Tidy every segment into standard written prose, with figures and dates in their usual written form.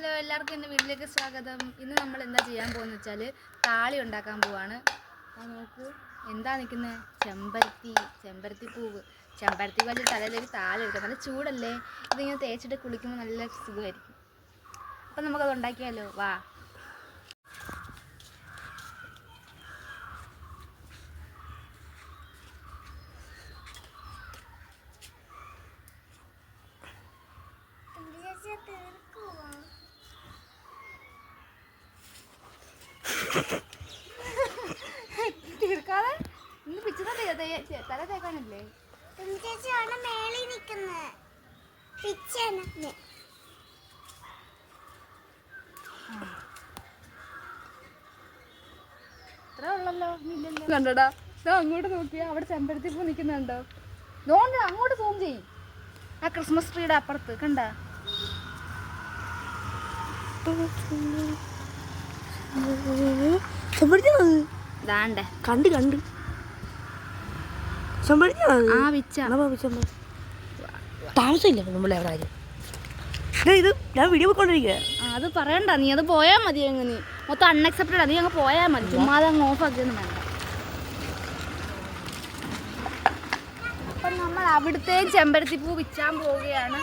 Hello, എല്ലാവർക്കും എൻ്റെ വീട്ടിലേക്ക് സ്വാഗതം. ഇന്ന് നമ്മൾ എന്താ ചെയ്യാൻ പോകുന്നത് വെച്ചാൽ താളി ഉണ്ടാക്കാൻ പോവാണ്. അപ്പോൾ നോക്ക്, എന്താ നിൽക്കുന്നത്? ചെമ്പരത്തി പൂവ് വെച്ച് തലയിലേക്ക് താളി എടുക്കാം. നല്ല ചൂടല്ലേ, ഇതിങ്ങനെ തേച്ചിട്ട് കുളിക്കുമ്പോൾ നല്ല സുഖമായിരിക്കും. അപ്പം നമുക്കത് ഉണ്ടാക്കിയാലോ, വാ. തീർക്കാതെ ഇന്ന് പിച്ചുന്നല്ലേ തല തേക്കാനല്ലേ? ഇത്ര ഉള്ളല്ലോ, കണ്ടടാ. അങ്ങോട്ട് നോക്കിയാ അവിടെ ചെമ്പരത്തി പൂ നിൽക്കുന്നുണ്ടോ? നോണ്ട, അങ്ങോട്ട് സൂം ചെയ്യും. ആ ക്രിസ്മസ് ട്രീയുടെ അപ്പുറത്ത് കണ്ട. കണ്ട് താമസമില്ല നമ്മളെ അവിടെ. ഇത് ഞാൻ വീഡിയോ പോയിക്കൊണ്ടിരിക്കുക. അത് പറയണ്ട, നീ അത് പോയാൽ മതി. നീ മൊത്തം അൺഅക്സെപ്റ്റഡ്. നീ അങ്ങ് പോയാൽ മതി, ചുമ്മാതെ അങ്ങ് ഓഫ് ആക്കിയൊന്നും വേണ്ട. അപ്പം നമ്മൾ അവിടുത്തെയും ചെമ്പരത്തി പൂ വിൽക്കാൻ പോവുകയാണ്.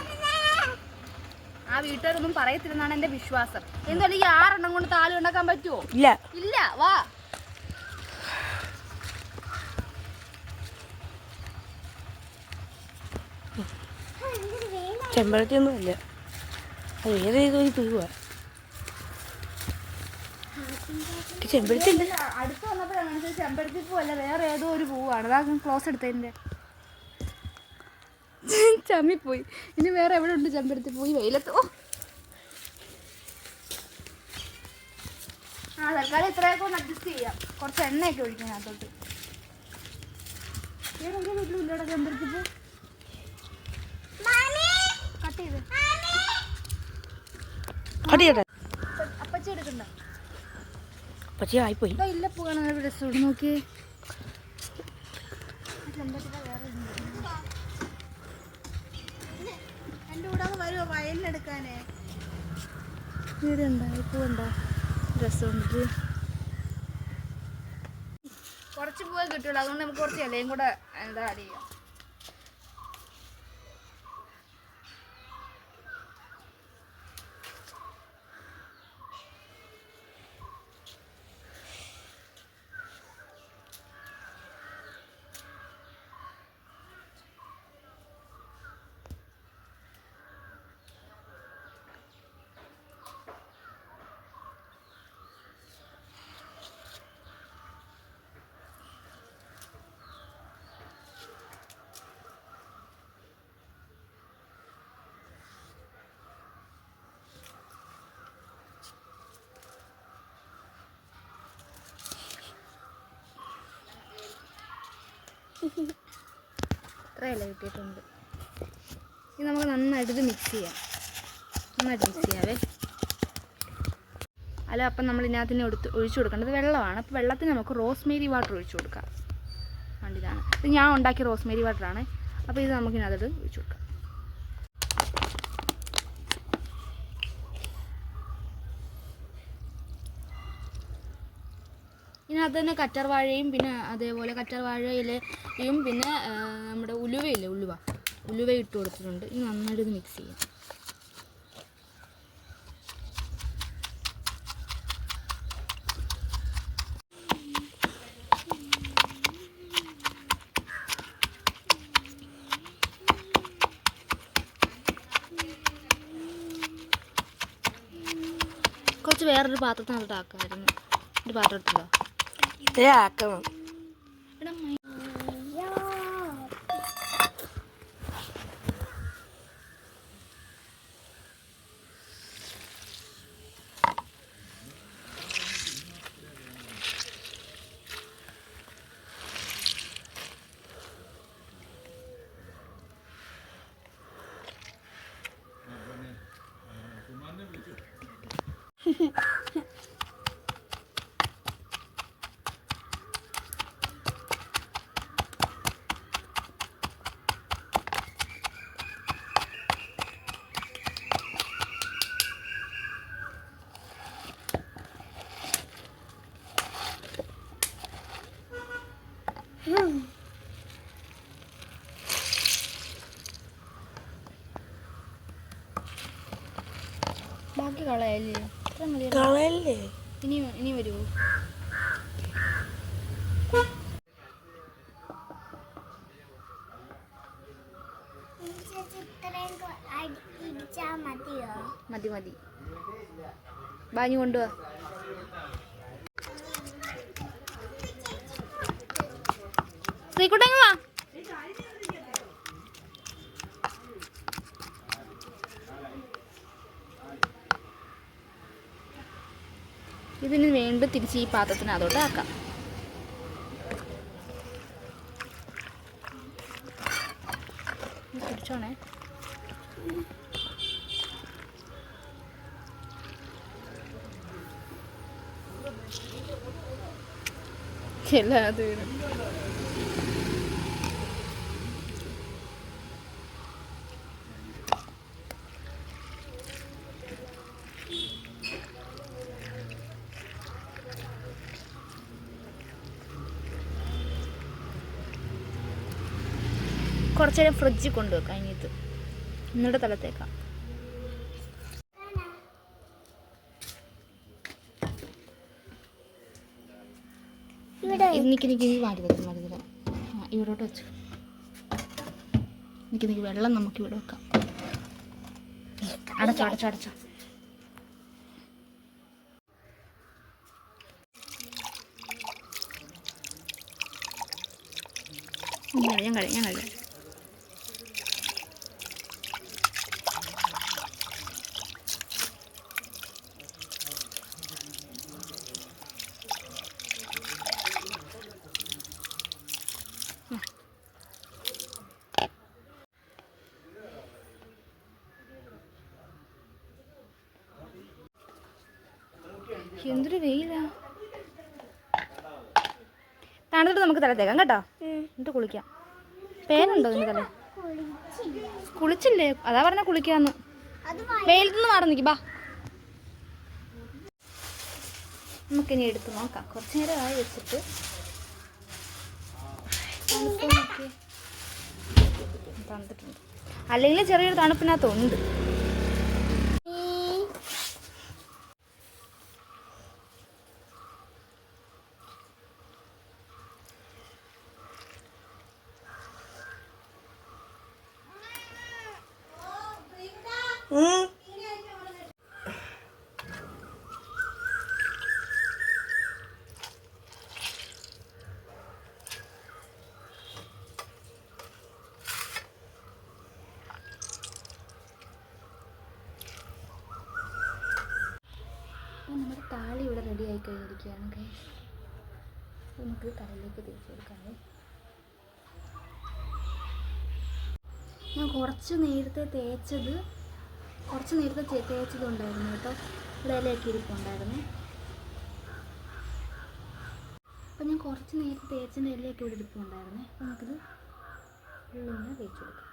ആ വീട്ടുകാരൊന്നും പറയത്തില്ലെന്നാണ് എൻ്റെ വിശ്വാസം. എന്തായാലും ഈ 6 എണ്ണം കൊണ്ട് താലി ഉണ്ടാക്കാൻ പറ്റുമോ? ഇല്ല. വാ. ചെമ്പരത്തി ഒന്നും അല്ല, അത് വേറെ ഏതൊരു പൂവാ. ചെമ്പരത്തി അടുത്ത് വന്നപ്പോഴാണ് ചെമ്പരത്തി പൂ അല്ല, വേറെ ഏതോ ഒരു പൂവാണ്. അതാ ക്ലോസ് എടുത്തതിൻ്റെ ചമ്മിപ്പോയി. ഇനി വേറെ എവിടെ ഉണ്ട് ചെമ്പരത്തി പൂ? വെയിലത്തോ. തൽക്കാലം ഇത്രയൊക്കെ ഒന്ന് അഡ്ജസ്റ്റ് ചെയ്യാം. കുറച്ച് എണ്ണയൊക്കെ ഒഴിക്കണം അതിനകത്തോട്ട്. ഏതെങ്കിലും വീട്ടിലും ഇല്ലടാ ചെമ്പരത്തി പൂ. കട്ട് ചെയ്ത് അപ്പച്ചി എടുക്കണ്ട. അപ്പച്ചി ആയിപ്പോയി. ഇല്ല, പൂ കാണാൻ രസം. നോക്കിയേ, എൻ്റെ കൂടെ വരുമോ വയലിനെടുക്കാനേ? വീടുണ്ടോ? പൂവുണ്ടോ? രസമുണ്ട്. കുറച്ച് പൂവേ കിട്ടുള്ളൂ, അതുകൊണ്ട് നമുക്ക് കുറച്ച് ഇലയും കൂടെ എന്താ ആഡ് ചെയ്യാം. ഇത്ര ഇല കിട്ടിയിട്ടുണ്ട്. ഇത് നമുക്ക് നന്നായിട്ട് മിക്സ് ചെയ്യാവേ. അല്ല, അപ്പം നമ്മൾ ഇതിനകത്തിന് ഒഴിച്ചു കൊടുക്കേണ്ടത് വെള്ളമാണ്. അപ്പോൾ വെള്ളത്തിന് നമുക്ക് റോസ്മേരി വാട്ടർ ഒഴിച്ചു കൊടുക്കാം. ഇതാണ്, ഇത് ഞാൻ ഉണ്ടാക്കിയ റോസ്മേരി വാട്ടറാണ്. അപ്പോൾ ഇത് നമുക്ക് ഇതിനകത്ത് ഒഴിച്ചു കൊടുക്കാം. ഇതിനകത്ത് തന്നെ കറ്റർവാഴയും, പിന്നെ അതേപോലെ കറ്റർവാഴയിലയും പിന്നെ നമ്മുടെ ഉലുവ ഇട്ട് കൊടുത്തിട്ടുണ്ട്. ഇത് നന്നായിട്ട് ഇത് മിക്സ് ചെയ്യാം. കുറച്ച് വേറൊരു പാത്രത്തിനകത്ത് ആക്കാമായിരുന്നു. ഒരു പാത്രം എടുത്തല്ലോ. ഇത്രേ ആക്കണം. ബാക്കി കളയല്ലേ? ഇത്ര മതി. കളയല്ലേ? ഇനി വരുമോ? മതി മതി. ബാഞ്ഞു കൊണ്ടുപോവാ. ശ്രീകുട്ടങ്ങ് വാ. ഇതിന് വീണ്ടും തിരിച്ച് ഈ പാത്രത്തിനകത്തോട്ട് ആക്കാം. പിടിച്ചോണേ. എല്ലാത് വീണ്. കുറച്ച് നേരം ഫ്രിഡ്ജിൽ കൊണ്ടുവെക്കാം. അതിനകത്ത് എന്നിട്ട് തലത്തേക്കാം. നിക്ക് മാറ്റി തരാം. ഇവിടോട്ട് വെച്ചു. നിക്ക് വെള്ളം നമുക്ക് ഇവിടെ വെക്കാം. അടച്ചോ. ഞാൻ കഴിയാം. എന്തൊരു വെയിലാ. തണുത്തിട്ട് നമുക്ക് തലത്തേക്കാം കേട്ടോ. എന്നിട്ട് കുളിക്കാം. പേനുണ്ടോ നിന്റെ തല? കുളിച്ചില്ലേ? അതാ പറഞ്ഞ കുളിക്കാന്ന്. വെയിലത്തുനിന്ന് മാറി നിൽക്കും. ബാ, നമുക്കിനി എടുത്ത് നോക്കാം. കുറച്ച് നേരമായി വെച്ചിട്ട്. തണുത്തിട്ടുണ്ട്. അല്ലെങ്കിൽ ചെറിയൊരു തണുപ്പിനകത്തുണ്ട്. നമ്മുടെ താളി ഇവിടെ റെഡി ആയി കഴിഞ്ഞിരിക്കുകയാണ്. നമുക്ക് കടലിലേക്ക് തേച്ച് കൊടുക്കാം. ഞാൻ കുറച്ച് നേരത്തെ തേച്ചതുണ്ടായിരുന്നു കേട്ടോ. ഇവിടെ ഇലയൊക്കെ ഇരിപ്പുണ്ടായിരുന്നു. അപ്പം ഞാൻ കുറച്ച് നേരത്തെ തേച്ചതിൻ്റെ ഇലയൊക്കെ ഇവിടെ ഇരിപ്പുണ്ടായിരുന്നേ. അപ്പം നമുക്കിത് ഉള്ളിങ്ങനെ തേച്ച് കൊടുക്കാം.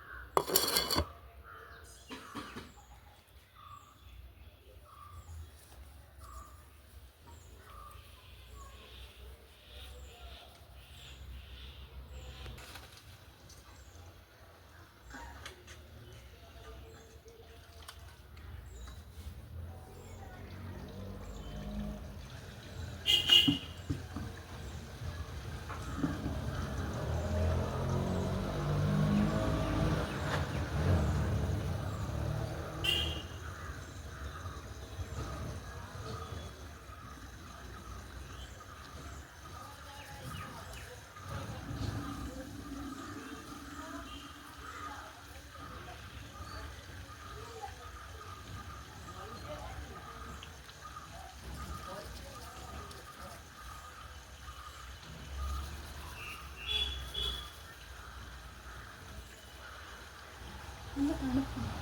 നല്ല തണുപ്പാണ്.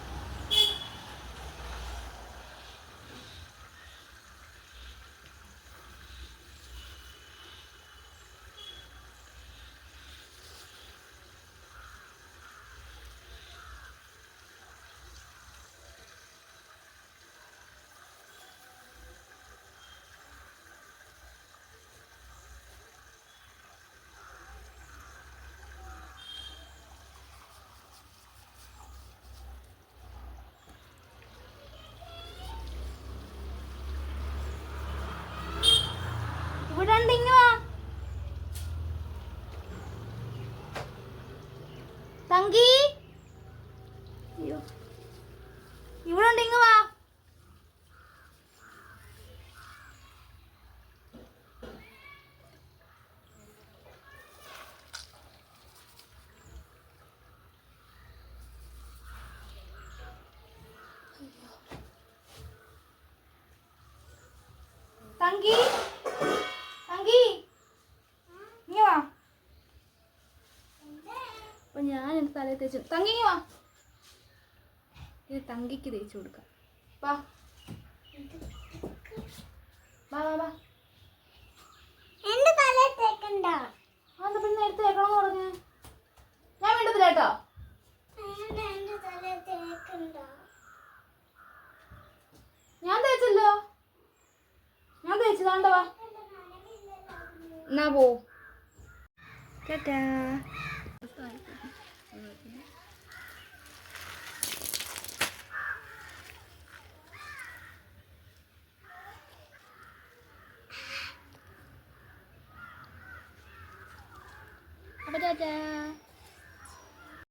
തങ്കി തങ്കി ഇങ്ങ് വാ. അപ്പൊ ഞാൻ എൻ്റെ തലയിൽ തേച്ചു. തങ്കി ഇങ്ങ് വാ. ഇത് തങ്കിക്ക് തേച്ചു കൊടുക്കാം. വാ വാ വാ വാ. എന്റെ തലയിൽ തേക്കണ്ട. അതെന്താ പിന്നെ എടുത്ത് തേക്കണമെന്ന് പറഞ്ഞേ? ഞാൻ വേണ്ടതില്ല കേട്ടോ. എന്റെ തലയിൽ തേക്കണ്ട. ഞാൻ തേച്ചല്ലോ. ഞാൻ തേച്ചതാണ്ട. വാ എന്നാ പോ. ടാറ്റാ. അപ്പൊ ടാറ്റാ.